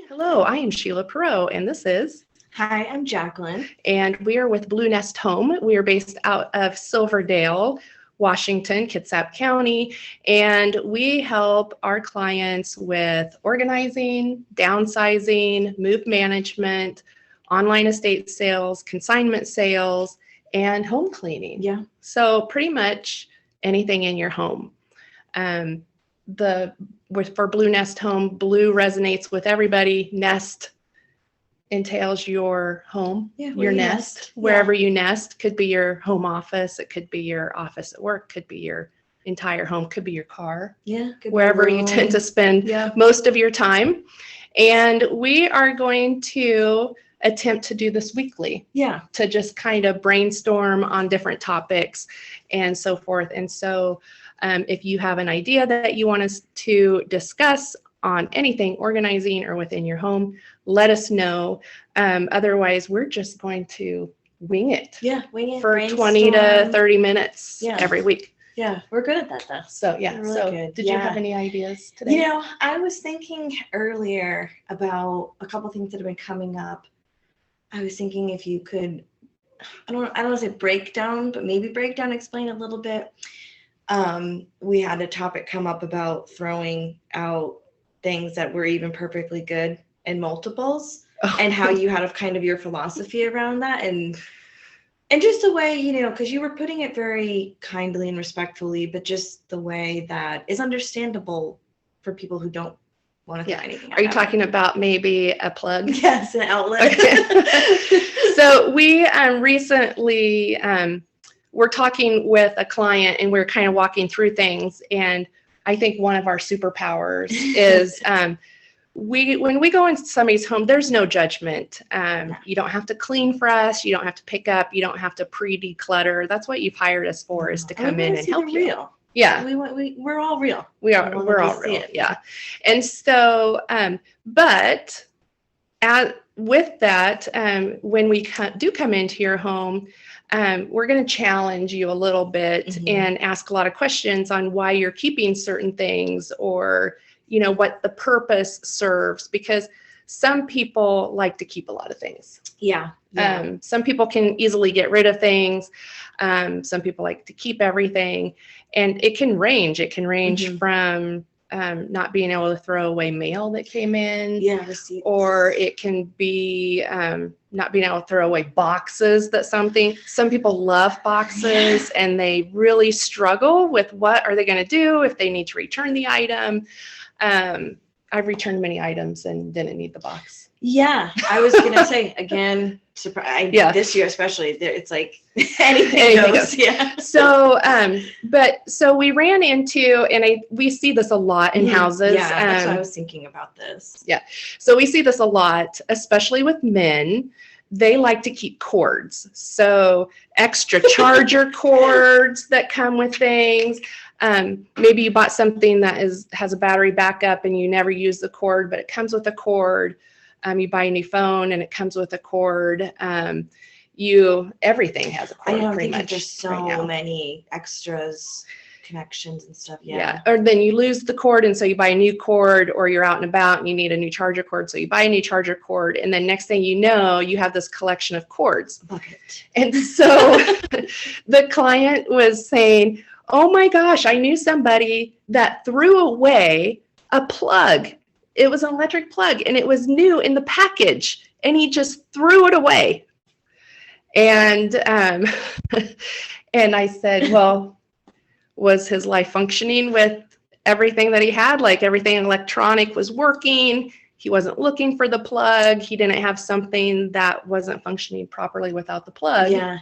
Hello, I am Sheila Perreault, and this is. Hi, I'm Jacqueline. And we are with Blue Nest Home. We are based out of Silverdale, Washington, Kitsap County, and we help our clients with organizing, downsizing, move management, online estate sales, consignment sales, and home cleaning. Yeah. So pretty much anything in your home. For Blue Nest Home, blue resonates with everybody. Nest entails your home, your nest, wherever you nest. Could be your home office, it could be your office at work, could be your entire home, could be your car, wherever you tend to spend most of your time. And we are going to attempt to do this weekly, to just kind of brainstorm on different topics and so forth. And so if you have an idea that you want us to discuss on anything organizing or within your home, let us know. Otherwise, we're just going to wing it. Wing it. For brainstorm. 20 to 30 minutes every week. Yeah, we're good at that though. So Really good. Did you have any ideas today? I was thinking earlier about a couple things that have been coming up. I was thinking if you could, I don't want to say break down, but maybe explain a little bit. We had a topic come up about throwing out things that were even perfectly good in multiples, and how you had kind of your philosophy around that, and just the way, because you were putting it very kindly and respectfully, but just the way that is understandable for people who don't want to throw anything out. Are you talking about maybe a plug? Yes, an outlet. Okay. So we recently we're talking with a client, and we're kind of walking through things, and I think one of our superpowers is when we go into somebody's home, there's no judgment. You don't have to clean for us. You don't have to pick up. You don't have to pre-declutter. That's what you've hired us for, is to come in and help you. Real. Yeah. We're all real. We're all real. Yeah. And so, but with that, when we do come into your home, we're going to challenge you a little bit and ask a lot of questions on why you're keeping certain things, or, what the purpose serves, because some people like to keep a lot of things. Yeah. Some people can easily get rid of things. Some people like to keep everything, and it can range. It can range from not being able to throw away mail that came in, receipts. Or it can be not being able to throw away boxes. Some people love boxes, and they really struggle with what are they going to do if they need to return the item. I've returned many items and didn't need the box. Yeah, I was going to say, again, this year especially, it's like anything goes. Yeah. So, so we ran into, and we see this a lot in houses. Yeah, that's what I was thinking about this. Yeah. So we see this a lot, especially with men. They like to keep cords. So extra charger cords that come with things. Maybe you bought something that has a battery backup and you never use the cord, but it comes with a cord. You buy a new phone and it comes with a cord. Everything has a cord. I don't pretty think much there's so many extras, connections and stuff. Yeah. Or then you lose the cord, and so you buy a new cord, or you're out and about and you need a new charger cord, so you buy a new charger cord, and then next thing you know, you have this collection of cords. And so the client was saying, oh my gosh, I knew somebody that threw away a plug. It was an electric plug, and it was new in the package, and he just threw it away. And and I said, well, was his life functioning with everything that he had? Like, everything electronic was working. He wasn't looking for the plug. He didn't have something that wasn't functioning properly without the plug. Yeah.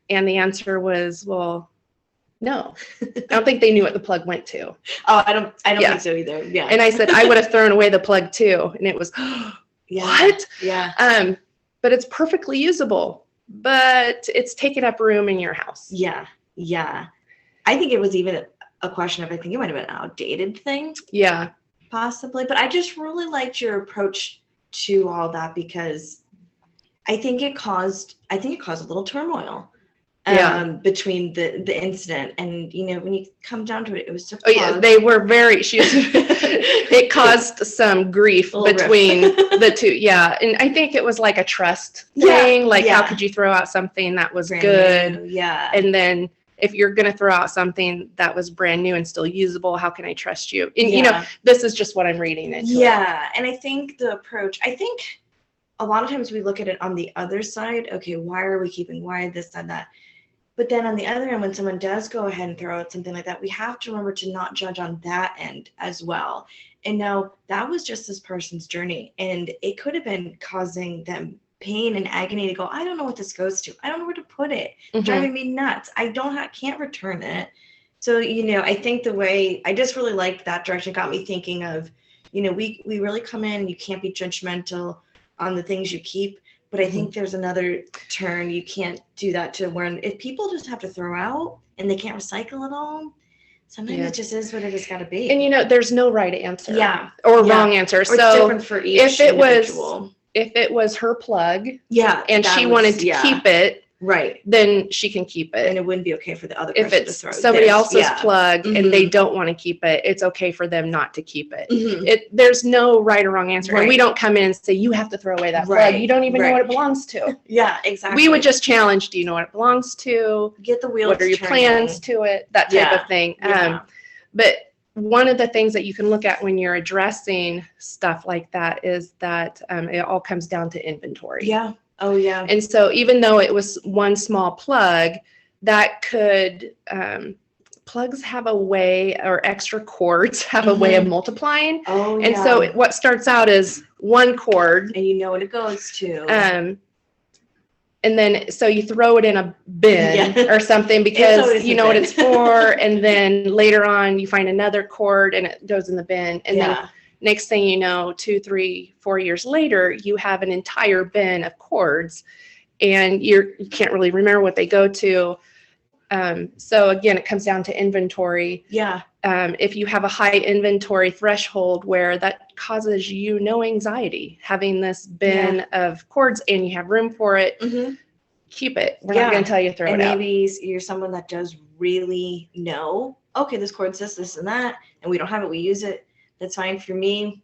And the answer was, well, no. I don't think they knew what the plug went to. Oh, I don't think so either. Yeah. And I said, I would have thrown away the plug too. And it was, what? Yeah. But it's perfectly usable, but it's taking up room in your house. Yeah. I think it was even a question of, I think it might have been an outdated thing. Yeah. Possibly. But I just really liked your approach to all that, because I think it caused a little turmoil. between the incident. And, you know, when you come down to it, it was just, oh yeah, they were very, it caused some grief between the two. Yeah. And I think it was like a trust thing. Like, how could you throw out something that was brand good? New, yeah. And then if you're going to throw out something that was brand new and still usable, how can I trust you? And, you know, this is just what I'm reading into it. And I think the approach, I think a lot of times we look at it on the other side. Okay, why are we keeping? Why this and that? But then on the other end, when someone does go ahead and throw out something like that, we have to remember to not judge on that end as well. And now that was just this person's journey, and it could have been causing them pain and agony to go, I don't know what this goes to. I don't know where to put it. Driving me nuts. I can't return it. So, you know, I think the way I just really liked that direction, got me thinking of, you know, we really come in, you can't be judgmental on the things you keep. But I think there's another turn. You can't do that to when if people just have to throw out and they can't recycle it all, sometimes it just is what it has got to be. And, you know, there's no right answer or wrong answer. Or so it's different for each individual. If it was her plug and she wanted to keep it, then she can keep it. And it wouldn't be okay for the other person if it's somebody else's plug and they don't want to keep it, it's okay for them not to keep it. There's no right or wrong answer. And we don't come in and say, you have to throw away that plug. You don't even know what it belongs to. Exactly. We would just challenge, do you know what it belongs to? Get the wheels What are your plans to it? That type of thing. But one of the things that you can look at when you're addressing stuff like that is that it all comes down to inventory. And so even though it was one small plug, that could, plugs have a way, or extra cords have a way of multiplying. And so what starts out as one cord. And you know what it goes to. And then, so you throw it in a bin or something because you know what it's for. And then later on, you find another cord and it goes in the bin. And then next thing you know, 2, 3, 4 years later, you have an entire bin of cords and you can't really remember what they go to. So again, it comes down to inventory. If you have a high inventory threshold where that causes you no anxiety, having this bin of cords and you have room for it, keep it. We're not going to tell you to throw it out. Maybe you're someone that does really know, okay, this cord's this, and that, and we don't have it, we use it. That's fine. For me,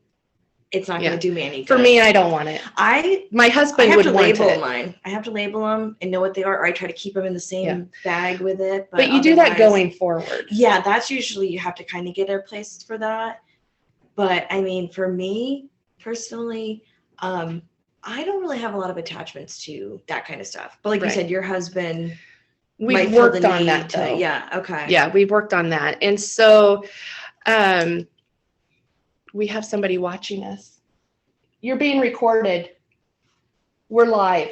it's not going to do me any good. For me, I don't want it. My husband would want it. I have to label them and know what they are, or I try to keep them in the same bag with it. But you do that going forward. That's usually, you have to kind of get a place for that. But I mean, for me personally, I don't really have a lot of attachments to that kind of stuff. But like you said, your husband, we've worked on that though. We've worked on that. And so, we have somebody watching us. You're being recorded. We're live.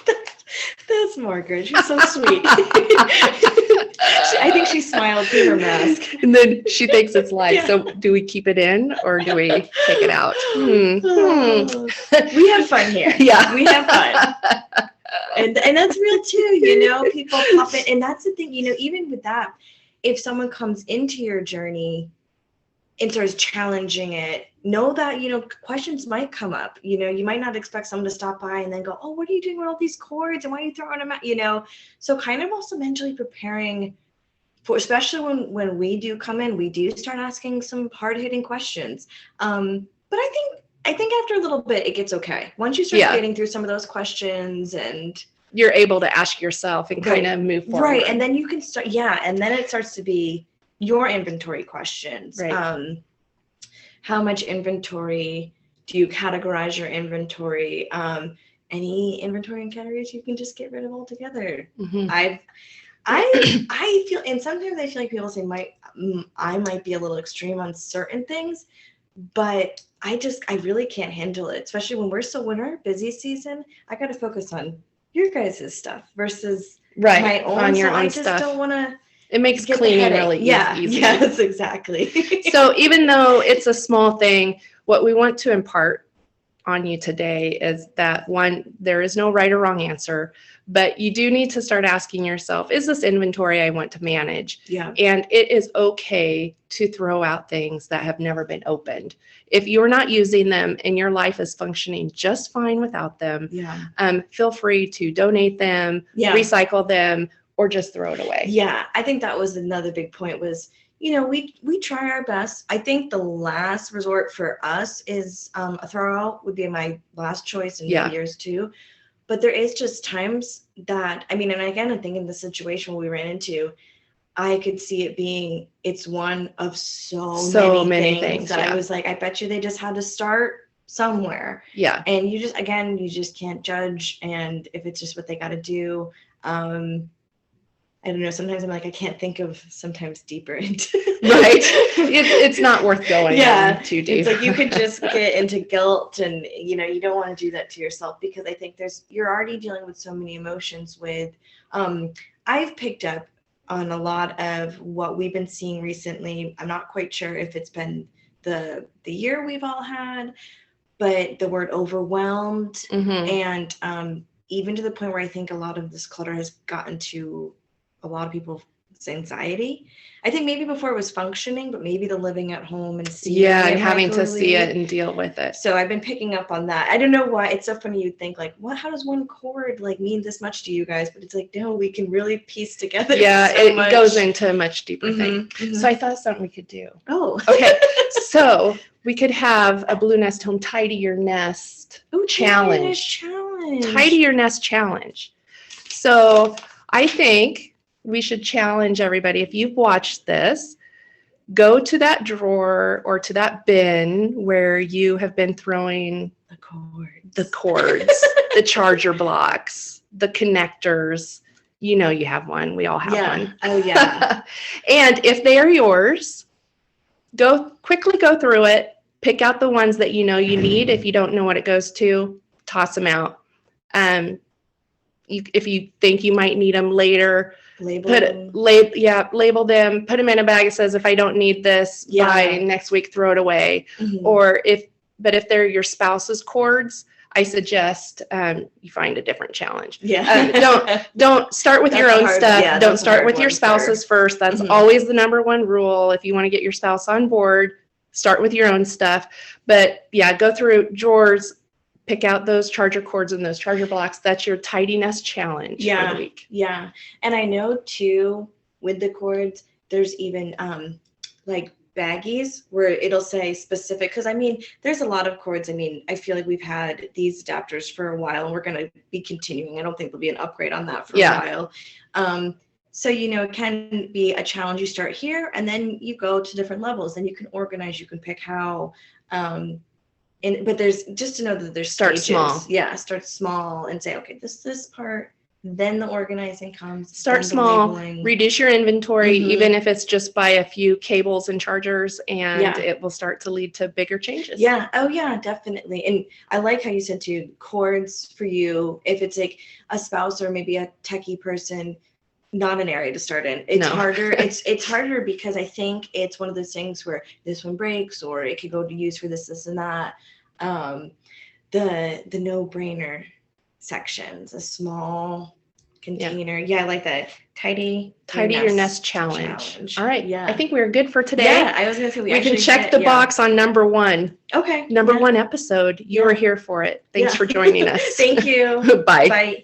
That's Margaret. She's so sweet. I think she smiled through her mask. And then she thinks it's live. So do we keep it in or do we take it out? We have fun here. We have fun. And that's real too, you know, people pop in. And that's the thing, you know, even with that, if someone comes into your journey and starts challenging it, know that, you know, questions might come up. You know, you might not expect someone to stop by and then go, oh, what are you doing with all these cords? And why are you throwing them out? You know, so kind of also mentally preparing for, especially when we do come in, we do start asking some hard-hitting questions. But I think after a little bit, it gets okay. Once you start getting through some of those questions and you're able to ask yourself and kind of move forward. And then you can start, and then it starts to be your inventory questions. How much inventory do you categorize your inventory? Any inventory and categories you can just get rid of altogether. I feel, and sometimes I feel like people say I might be a little extreme on certain things, but I really can't handle it, especially when we're our busy season. I got to focus on your guys' stuff versus my own. On your own I stuff. just don't want to. It makes cleaning really easy. Yes, exactly. So even though it's a small thing, what we want to impart on you today is that one, there is no right or wrong answer, but you do need to start asking yourself, is this inventory I want to manage? Yeah. And it is okay to throw out things that have never been opened. If you're not using them and your life is functioning just fine without them, feel free to donate them, recycle them, or just throw it away. Yeah, I think that was another big point was, we try our best. I think the last resort for us is a throw out would be my last choice in years too. But there is just times that, and again, I think in the situation we ran into, I could see it being, it's one of so many things that I was like, I bet you they just had to start somewhere. Yeah. And you just can't judge. And if it's just what they got to do, I don't know. Sometimes I'm like, I can't think of sometimes deeper into right. It's not worth going too deep. It's like you could just get into guilt, and you don't want to do that to yourself, because I think you're already dealing with so many emotions with. I've picked up on a lot of what we've been seeing recently. I'm not quite sure if it's been the year we've all had, but the word overwhelmed, and even to the point where I think a lot of this clutter has gotten to a lot of people's anxiety. I think maybe before it was functioning, but maybe the living at home and seeing and having to see it and deal with it. So I've been picking up on that. I don't know why. It's so funny. You'd think like, how does one cord mean this much to you guys? But it's like, no, we can really piece together. Yeah, it goes into a much deeper thing. So I thought something we could do. Oh, okay. So we could have a Blue Nest Home Tidy Your Nest challenge. Tidy Your Nest challenge. So I think we should challenge everybody. If you've watched this, go to that drawer or to that bin where you have been throwing the cords, the charger blocks, the connectors. You have one. We all have one. Oh, yeah. And if they are yours, quickly go through it, pick out the ones that you need. If you don't know what it goes to, toss them out. If you think you might need them later, label them, put them in a bag that says, if I don't need this by next week, throw it away. Or if they're your spouse's cords, I suggest you find a different challenge. Don't start with your own stuff. Don't start with your spouse's first. That's always the number one rule. If you want to get your spouse on board, start with your own stuff. But go through drawers, pick out those charger cords and those charger blocks. That's your tidiness challenge for the week. Yeah. And I know too, with the cords, there's even like baggies where it'll say specific, because there's a lot of cords. I feel like we've had these adapters for a while and we're going to be continuing. I don't think there'll be an upgrade on that for a while. So, it can be a challenge. You start here and then you go to different levels, and you can organize, you can pick how, but there's just to know that there's start stages. Small. Yeah, start small and say, okay, this part, then the organizing comes. Start small, reduce your inventory, even if it's just by a few cables and chargers, and it will start to lead to bigger changes. Yeah. Oh yeah, definitely. And I like how you said too, cords for you, if it's like a spouse or maybe a techie person, not an area to start in. It's harder. It's harder because I think it's one of those things where this one breaks, or it could go to use for this and that. The no-brainer sections, a small container. I like that. Tidy your nest challenge. All right. Yeah. I think we're good for today. Yeah, I was gonna say we can check the box on number 1. Okay. Number 1 episode. You were here for it. Thanks for joining us. Thank you. Bye. Bye.